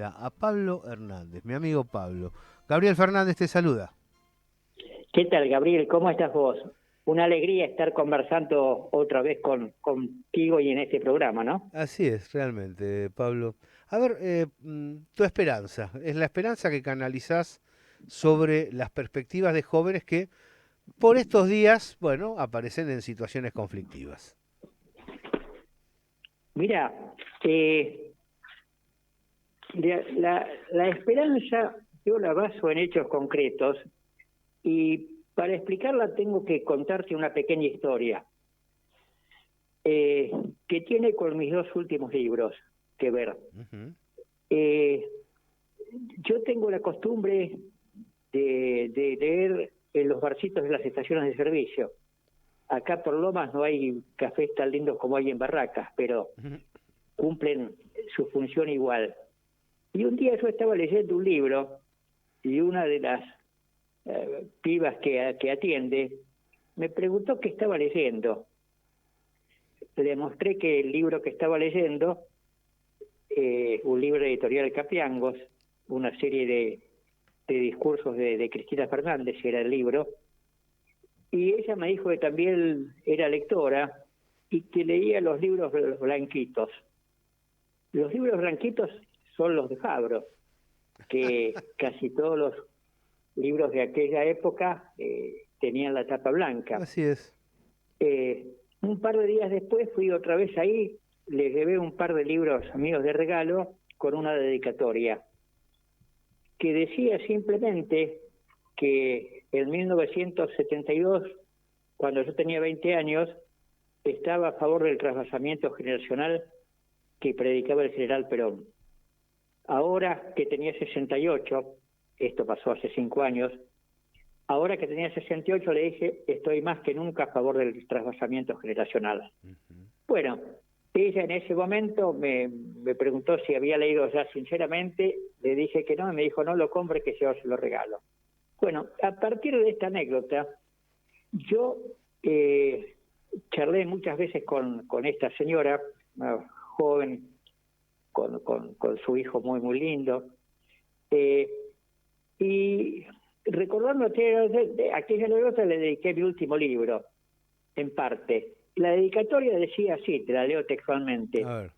Guatemala, a Pablo Hernández, mi amigo Pablo. Gabriel Fernández te saluda. ¿Qué tal, Gabriel? ¿Cómo estás vos? Una alegría estar conversando otra vez contigo y en este programa, ¿no? Así es, realmente, Pablo. A ver, tu esperanza, es la esperanza que canalizás sobre las perspectivas de jóvenes que por estos días, bueno, aparecen en situaciones conflictivas. Mira, la esperanza yo la baso en hechos concretos y para explicarla tengo que contarte una pequeña historia que tiene con mis dos últimos libros que ver. Ujú. Eh, yo tengo la costumbre de leer en los barcitos de las estaciones de servicio. Acá por Lomas no hay cafés tan lindos como hay en Barracas, pero Ujú. cumplen su función igual. Y un día yo estaba leyendo un libro y una de las pibas que atiende me preguntó qué estaba leyendo. Le mostré que el libro que estaba leyendo, un libro editorial Capiangos, una serie de discursos de Cristina Fernández, era el libro, y ella me dijo que también era lectora y que leía los libros blanquitos. Los libros blanquitos son los de Fabro, que casi todos los libros de aquella época tenían la tapa blanca. Así es. Un par de días después fui otra vez ahí, le llevé un par de libros míos de regalo con una dedicatoria que decía simplemente que en 1972, cuando yo tenía 20 años, estaba a favor del trasvasamiento generacional que predicaba el general Perón. Ahora que tenía 68, esto pasó hace 5 años, ahora que tenía 68 le dije, estoy más que nunca a favor del trasvasamiento generacional. Ujú. Bueno, ella en ese momento me preguntó si había leído ya sinceramente, le dije que no, y me dijo, no lo compre, que yo se lo regalo. Bueno, a partir de esta anécdota, yo charlé muchas veces con esta señora, una joven, con su hijo muy lindo, y recordando aquella anécdota le dediqué mi último libro, en parte. La dedicatoria decía así, te la leo textualmente: A ver.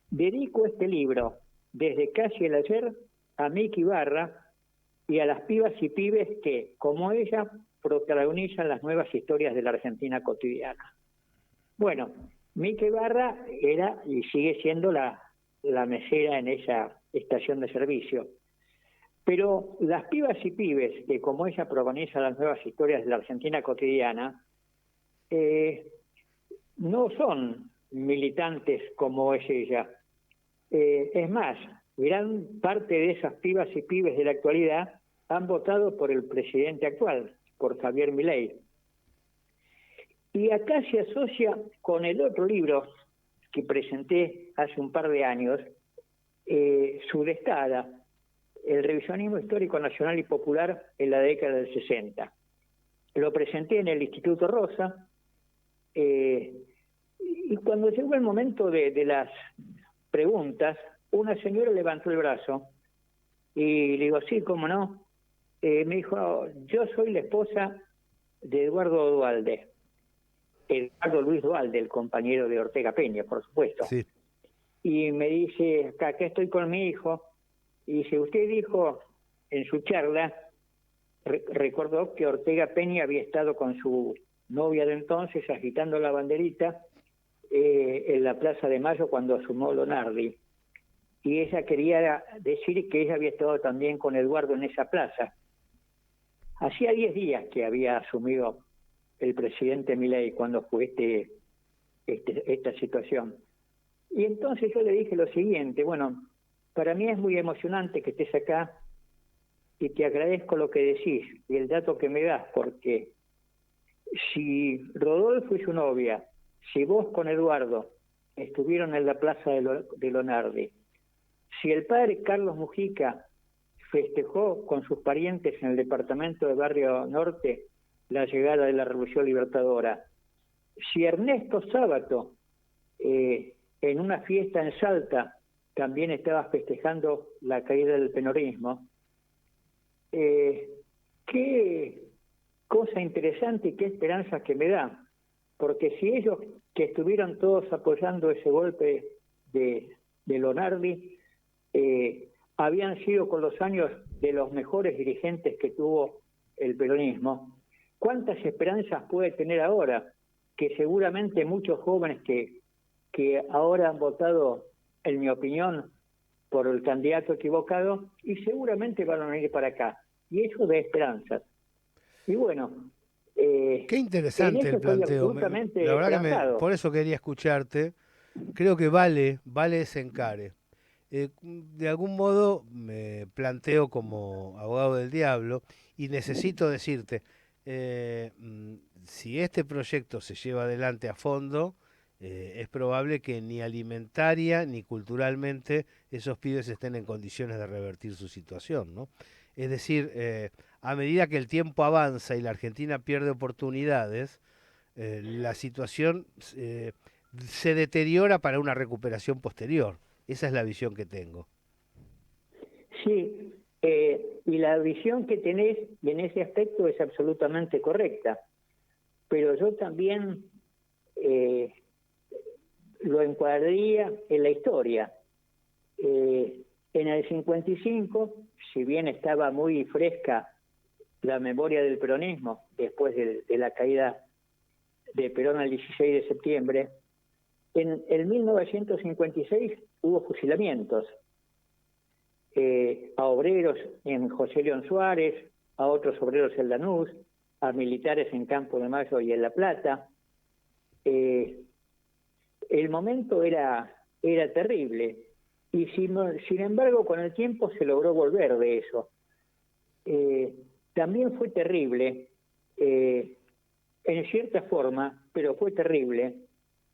dedico este libro, desde casi el ayer, a Miki Barra y a las pibas y pibes que, como ella, protagonizan las nuevas historias de la Argentina cotidiana. Bueno, Miki Barra era y sigue siendo la mesera en esa estación de servicio. Pero las pibas y pibes que, como ella, protagonizan las nuevas historias de la Argentina cotidiana, no son militantes como es ella. Es más, gran parte de esas pibas y pibes de la actualidad han votado por el presidente actual, por Javier Milei. Y acá se asocia con el otro libro que presenté hace un par de años, Sudestada, el revisionismo histórico nacional y popular en la década del 60. Lo presenté en el Instituto Rosa, y cuando llegó el momento de las preguntas, una señora levantó el brazo y le digo, sí, cómo no. Me dijo, yo soy la esposa de Eduardo Duhalde, Eduardo Luis Duhalde, el compañero de Ortega Peña, por supuesto. Sí. Y me dice, acá estoy con mi hijo, y dice, usted dijo en su charla, recordó que Ortega Peña había estado con su novia de entonces agitando la banderita en la Plaza de Mayo cuando asumió Lonardi. Y ella quería decir que ella había estado también con Eduardo en esa plaza. Hacía 10 días que había asumido el presidente Milei cuando fue esta situación. Y entonces yo le dije lo siguiente, bueno, para mí es muy emocionante que estés acá y te agradezco lo que decís y el dato que me das, porque si Rodolfo y su novia, si vos con Eduardo estuvieron en la plaza de Lonardi, si el padre Carlos Mujica festejó con sus parientes en el departamento de Barrio Norte la llegada de la Revolución Libertadora, si Ernesto Sábato en una fiesta en Salta también estaba festejando la caída del peronismo. Qué cosa interesante y qué esperanza que me da, porque si ellos que estuvieron todos apoyando ese golpe de Lonardi habían sido con los años de los mejores dirigentes que tuvo el peronismo, ¿cuántas esperanzas puede tener ahora? Que seguramente muchos jóvenes que ahora han votado, en mi opinión, por el candidato equivocado, y seguramente van a venir para acá. Y eso da esperanzas. Y bueno, Qué en interesante eso el estoy planteo. La absolutamente verdad que esperanzado. por eso quería escucharte. Creo que vale ese encare. De algún modo me planteo como abogado del diablo y necesito decirte, si este proyecto se lleva adelante a fondo, es probable que ni alimentaria ni culturalmente esos pibes estén en condiciones de revertir su situación, ¿no? Es decir, a medida que el tiempo avanza y la Argentina pierde oportunidades, la situación se deteriora para una recuperación posterior. Esa es la visión que tengo. Sí, y la visión que tenés en ese aspecto es absolutamente correcta, pero yo también eh, lo encuadraría en la historia. En el 55, si bien estaba muy fresca la memoria del peronismo, después de la caída de Perón el 16 de septiembre, en el 1956 hubo fusilamientos a obreros en José León Suárez, a otros obreros en Lanús, a militares en Campo de Mayo y en La Plata. El momento era terrible y sin embargo con el tiempo se logró volver de eso. También fue terrible, en cierta forma, pero fue terrible,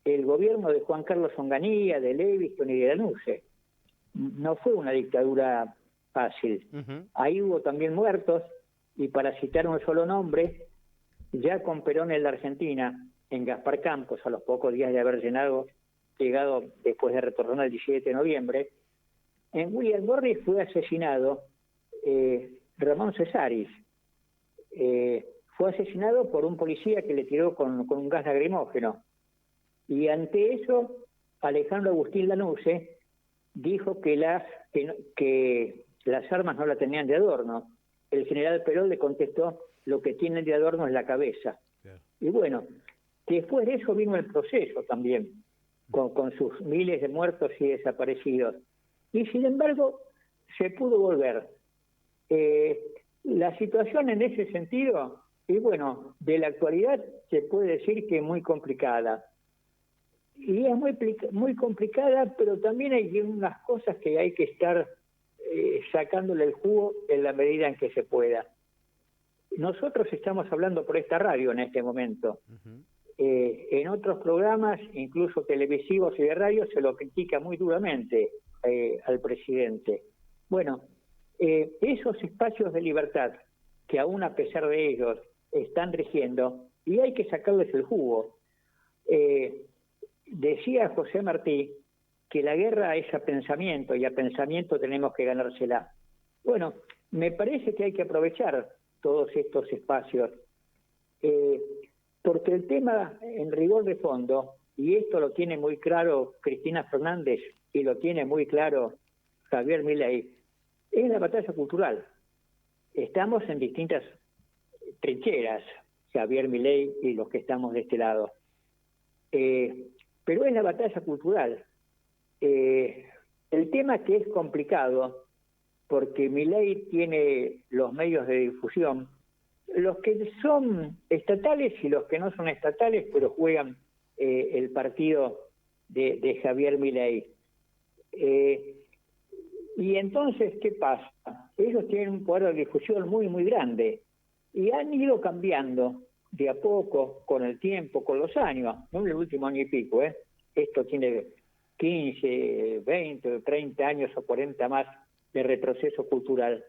el gobierno de Juan Carlos Onganía, de Leviston y de Lanuse. No fue una dictadura fácil. Ujú. Ahí hubo también muertos, y para citar un solo nombre, ya con Perón en la Argentina, en Gaspar Campos, a los pocos días de haber llegado después de retornar el 17 de noviembre, en William Morris fue asesinado Ramón Cesaris. Fue asesinado por un policía que le tiró con un gas lacrimógeno. Y ante eso, Alejandro Agustín Lanuse dijo que las armas no la tenían de adorno. El general Perón le contestó: lo que tienen de adorno es la cabeza. Claro. Y bueno, después de eso vino el proceso también, con sus miles de muertos y desaparecidos. Y sin embargo, se pudo volver. La situación en ese sentido, y bueno, de la actualidad se puede decir que es muy complicada. Y es muy complicada, pero también hay unas cosas que hay que estar sacándole el jugo en la medida en que se pueda. Nosotros estamos hablando por esta radio en este momento. Ujú. En otros programas, incluso televisivos y de radio, se lo critica muy duramente al presidente. Bueno, esos espacios de libertad que aún a pesar de ellos están rigiendo, y hay que sacarles el jugo. Decía José Martí que la guerra es a pensamiento y a pensamiento tenemos que ganársela. Bueno, me parece que hay que aprovechar todos estos espacios, porque el tema en rigor de fondo, y esto lo tiene muy claro Cristina Fernández y lo tiene muy claro Javier Milei, es la batalla cultural. Estamos en distintas trincheras, Javier Milei y los que estamos de este lado. Pero es la batalla cultural. El tema que es complicado, porque Milei tiene los medios de difusión, los que son estatales y los que no son estatales, pero juegan el partido de Javier Milei. Y entonces, ¿qué pasa? Ellos tienen un poder de difusión muy, muy grande y han ido cambiando de a poco, con el tiempo, con los años, no en el último año y pico, Esto tiene 15, 20, 30 años o 40 más de retroceso cultural.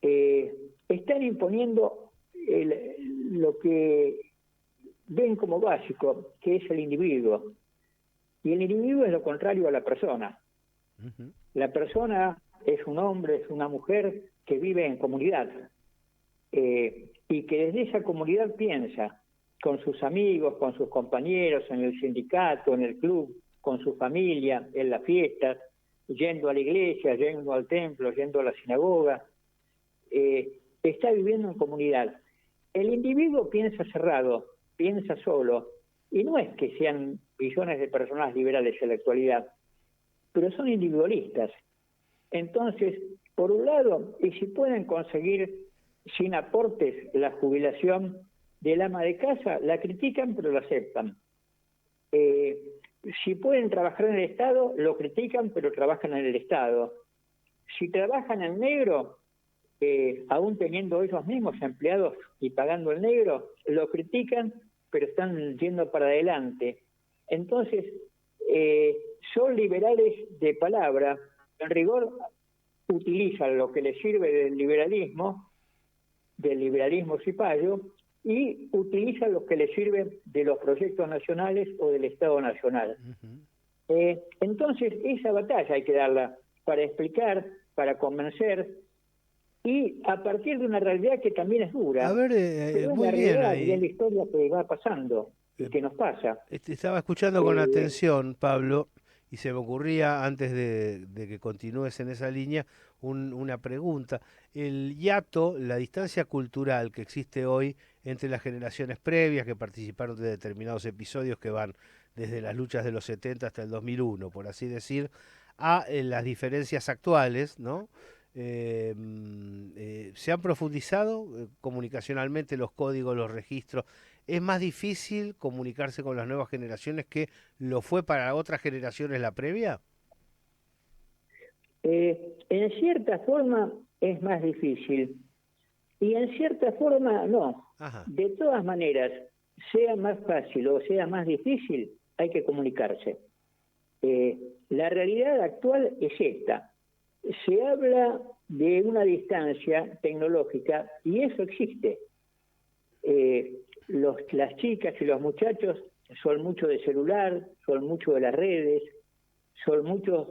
Están imponiendo lo que ven como básico, que es el individuo. Y el individuo es lo contrario a la persona. Ujú. La persona es un hombre, es una mujer que vive en comunidad y que desde esa comunidad piensa con sus amigos, con sus compañeros, en el sindicato, en el club, con su familia, en las fiestas, yendo a la iglesia, yendo al templo, yendo a la sinagoga, está viviendo en comunidad. El individuo piensa cerrado, piensa solo, y no es que sean billones de personas liberales en la actualidad, pero son individualistas. Entonces, por un lado, y si pueden conseguir sin aportes la jubilación del ama de casa, la critican pero lo aceptan. Si pueden trabajar en el Estado, lo critican pero trabajan en el Estado. Si trabajan en negro, aún teniendo ellos mismos empleados y pagando el negro, lo critican pero están yendo para adelante. Entonces, son liberales de palabra, en rigor utilizan lo que les sirve del liberalismo cipayo, y utilizan lo que les sirve de los proyectos nacionales o del Estado Nacional. Entonces, esa batalla hay que darla para explicar, para convencer, y a partir de una realidad que también es dura, A ver, pero es muy la bien realidad y es ahí. la historia que va pasando y que nos pasa. Estaba escuchando con Eh, atención, Pablo, y se me ocurría, antes de que continúes en esa línea, una pregunta. El hiato, la distancia cultural que existe hoy entre las generaciones previas que participaron de determinados episodios que van desde las luchas de los 70 hasta el 2001, por así decir, a las diferencias actuales, ¿no? Se han profundizado comunicacionalmente los códigos, los registros. Es más difícil comunicarse con las nuevas generaciones que lo fue para otras generaciones la previa. en cierta forma es más difícil y en cierta forma no. Ajá. De todas maneras, sea más fácil o sea más difícil, hay que comunicarse. La realidad actual es esta. Se habla de una distancia tecnológica y eso existe. Las chicas y los muchachos son mucho de celular, son mucho de las redes, son muchos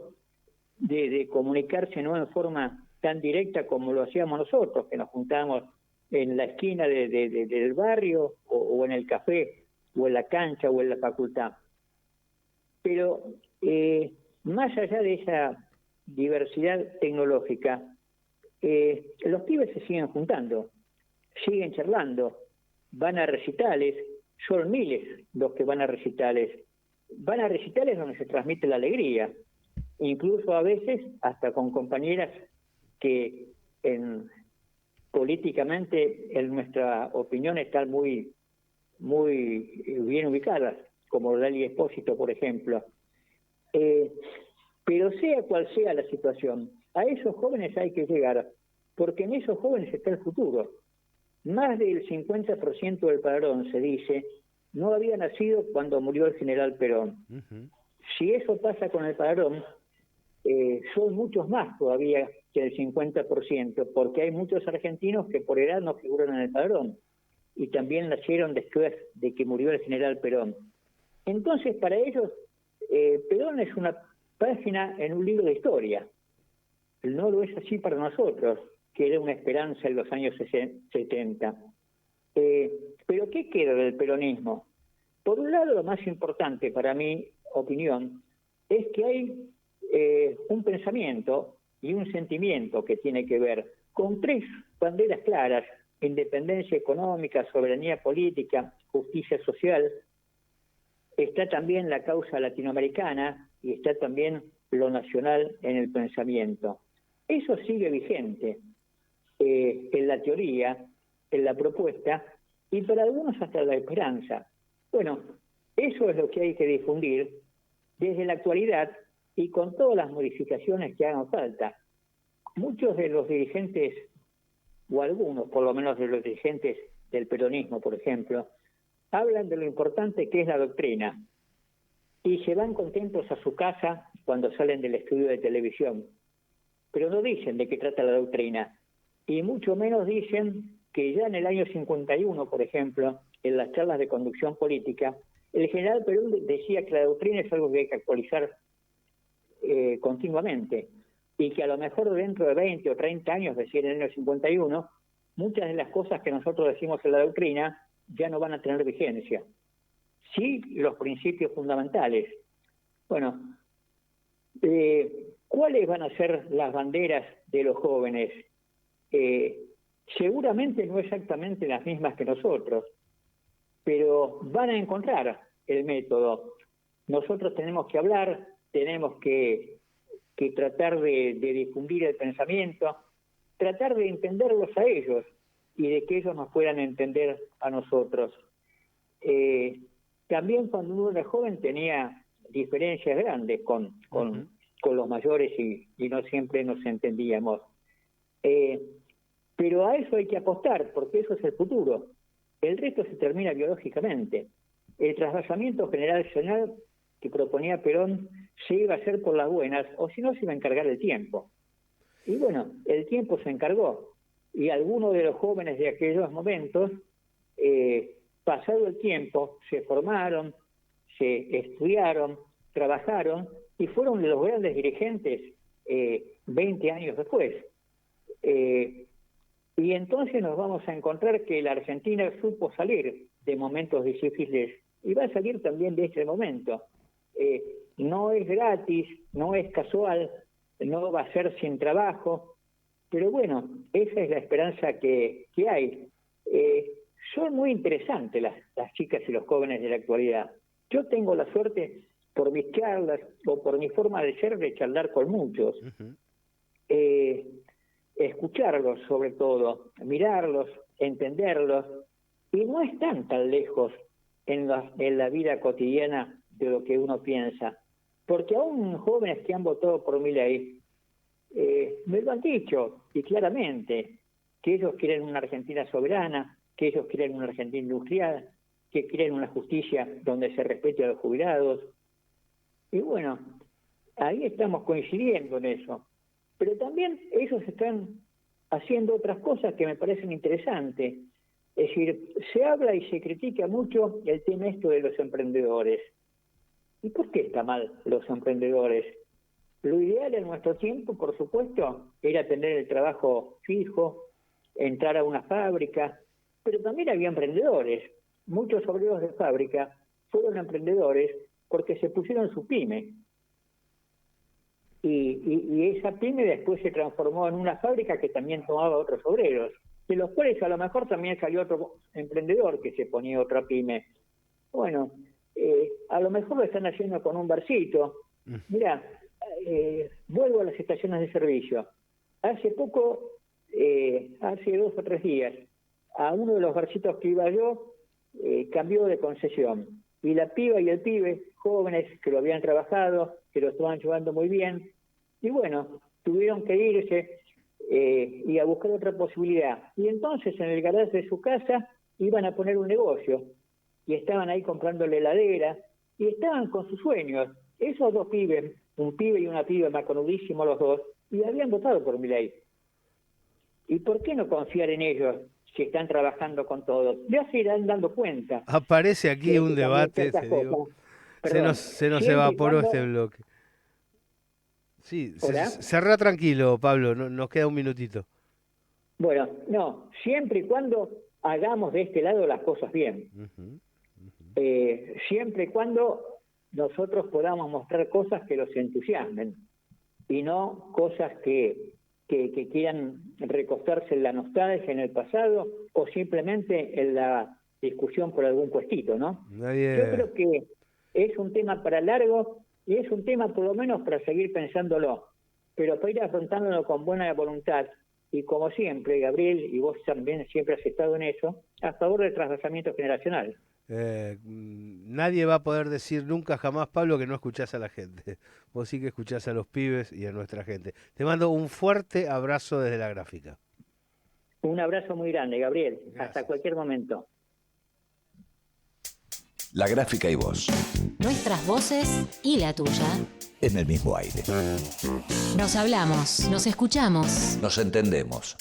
de comunicarse no en forma tan directa como lo hacíamos nosotros, que nos juntábamos en la esquina del barrio o en el café o en la cancha o en la facultad. Pero más allá de esa diversidad tecnológica, los pibes se siguen juntando, siguen charlando, van a recitales, son miles los que van a recitales donde se transmite la alegría, incluso a veces hasta con compañeras que políticamente en nuestra opinión están muy bien ubicadas, como Lali Espósito, por ejemplo. Pero sea cual sea la situación, a esos jóvenes hay que llegar, porque en esos jóvenes está el futuro. Más del 50% del padrón, se dice, no había nacido cuando murió el general Perón. Ujú. Si eso pasa con el padrón, son muchos más todavía que el 50%, porque hay muchos argentinos que por edad no figuran en el padrón y también nacieron después de que murió el general Perón. Entonces, para ellos, Perón es una página en un libro de historia. No lo es así para nosotros, que era una esperanza en los años 70. Pero ¿qué queda del peronismo? Por un lado, lo más importante para mi opinión es que hay un pensamiento y un sentimiento que tiene que ver con tres banderas claras: independencia económica, soberanía política, justicia social. Está también la causa latinoamericana y está también lo nacional en el pensamiento. Eso sigue vigente en la teoría, en la propuesta y para algunos hasta la esperanza. Bueno, eso es lo que hay que difundir desde la actualidad y con todas las modificaciones que hagan falta. Muchos de los dirigentes, o algunos por lo menos de los dirigentes del peronismo, por ejemplo, hablan de lo importante que es la doctrina y se van contentos a su casa cuando salen del estudio de televisión, pero no dicen de qué trata la doctrina y mucho menos dicen que ya en el año 51, por ejemplo, en las charlas de conducción política, el general Perón decía que la doctrina es algo que hay que actualizar continuamente, y que a lo mejor dentro de 20 o 30 años, es decir, en el año 51, muchas de las cosas que nosotros decimos en la doctrina ya no van a tener vigencia. Sí, los principios fundamentales. Bueno, ¿cuáles van a ser las banderas de los jóvenes? Seguramente no exactamente las mismas que nosotros, pero van a encontrar el método. Nosotros tenemos que hablar, tenemos que tratar de difundir el pensamiento, tratar de entenderlos a ellos y de que ellos nos puedan entender a nosotros. También cuando uno era joven tenía diferencias grandes con los mayores y no siempre nos entendíamos. Pero a eso hay que apostar, porque eso es el futuro. El resto se termina biológicamente. El trasvasamiento generacional que proponía Perón se iba a hacer por las buenas, o si no se iba a encargar el tiempo. Y bueno, el tiempo se encargó. Y algunos de los jóvenes de aquellos momentos, pasado el tiempo, se formaron, se estudiaron, trabajaron y fueron de los grandes dirigentes 20 años después. Y entonces nos vamos a encontrar que la Argentina supo salir de momentos difíciles y va a salir también de este momento. No es gratis, no es casual, no va a ser sin trabajo, pero bueno, esa es la esperanza que hay. Son muy interesantes las chicas y los jóvenes de la actualidad. Yo tengo la suerte, por mis charlas o por mi forma de ser, de charlar con muchos. Escucharlos sobre todo, mirarlos, entenderlos, y no están tan lejos en la vida cotidiana de lo que uno piensa. Porque aún jóvenes que han votado por Milei me lo han dicho, y claramente, que ellos quieren una Argentina soberana, que ellos quieren una Argentina industrial, que quieren una justicia donde se respete a los jubilados. Y bueno, ahí estamos coincidiendo en eso. Pero también ellos están haciendo otras cosas que me parecen interesantes. Es decir, se habla y se critica mucho el tema esto de los emprendedores. ¿Y por qué está mal los emprendedores? Lo ideal en nuestro tiempo, por supuesto, era tener el trabajo fijo, entrar a una fábrica, pero también había emprendedores. Muchos obreros de fábrica fueron emprendedores porque se pusieron su pyme. Y esa pyme después se transformó en una fábrica que también tomaba otros obreros, de los cuales a lo mejor también salió otro emprendedor que se ponía otra pyme. Bueno, a lo mejor lo están haciendo con un barcito. Mirá, vuelvo a las estaciones de servicio. Hace poco, hace 2 o 3 días, a uno de los barcitos que iba yo, cambió de concesión. Y la piba y el pibe, jóvenes que lo habían trabajado, que lo estaban llevando muy bien, y bueno, tuvieron que irse y a buscar otra posibilidad. Y entonces en el garaje de su casa iban a poner un negocio, y estaban ahí comprando la heladera, y estaban con sus sueños. Esos 2 pibes, un pibe y una piba, maconudísimos los dos, y habían votado por Milei. ¿Y por qué no confiar en ellos si están trabajando con todos? Ya se irán dando cuenta. Aparece aquí un debate, te digo. Se nos evaporó este bloque. Sí, cerrá tranquilo, Pablo, nos queda un minutito. Bueno, no, siempre y cuando hagamos de este lado las cosas bien. Siempre y cuando nosotros podamos mostrar cosas que los entusiasmen y no cosas que quieran recostarse en la nostalgia, en el pasado, o simplemente en la discusión por algún puestito, ¿no? Yo creo que es un tema para largo y es un tema por lo menos para seguir pensándolo, pero para ir afrontándolo con buena voluntad y como siempre, Gabriel, y vos también siempre has estado en eso, a favor del transvasamiento generacional. Nadie va a poder decir nunca jamás, Pablo, que no escuchás a la gente. Vos sí que escuchás a los pibes y a nuestra gente. Te mando un fuerte abrazo desde la gráfica. Un abrazo muy grande, Gabriel. Gracias. Hasta cualquier momento. La gráfica y vos. Nuestras voces y la tuya. En el mismo aire. Nos hablamos, nos escuchamos. Nos entendemos.